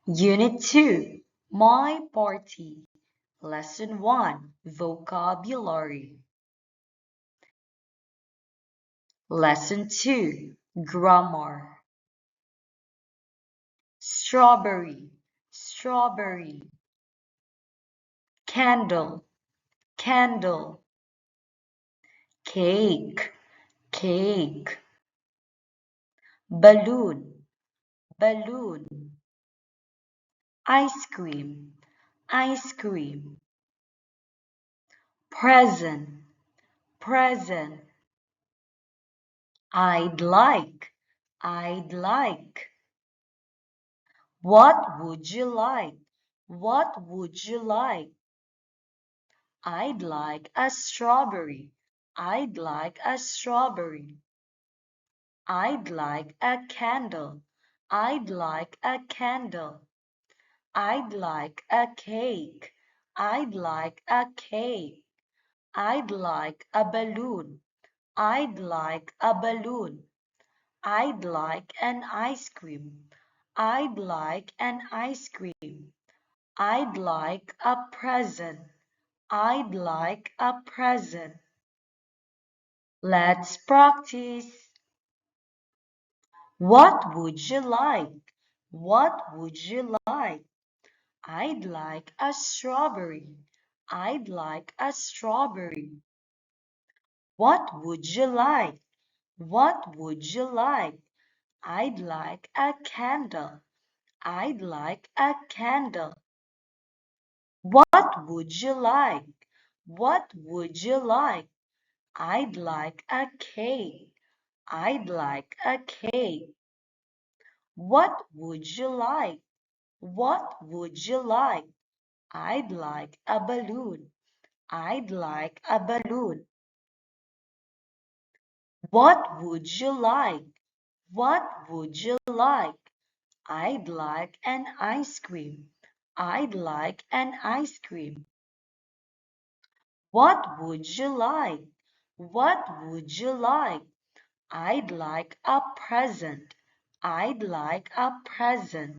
Unit 2, My Party. Lesson 1, Vocabulary. Lesson 2, Grammar. Strawberry, strawberry. Candle, candle. Cake, cake. Balloon, balloon. Ice cream, ice cream. Present, present. I'd like, I'd like. What would you like? What would you like? I'd like a strawberry. I'd like a strawberry. I'd like a candle. I'd like a candle. I'd like a cake. I'd like a cake. I'd like a balloon. I'd like a balloon. I'd like an ice cream. I'd like an ice cream. I'd like a present. I'd like a present. Let's practice. What would you like? What would you like? I'd like a strawberry. I'd like a strawberry. What would you like? What would you like? I'd like a candle. I'd like a candle. What would you like? What would you like? I'd like a cake. I'd like a cake. What would you like? What would you like? I'd like a balloon. I'd like a balloon. What would you like? What would you like? I'd like an ice cream. I'd like an ice cream. What would you like? What would you like? I'd like a present. I'd like a present.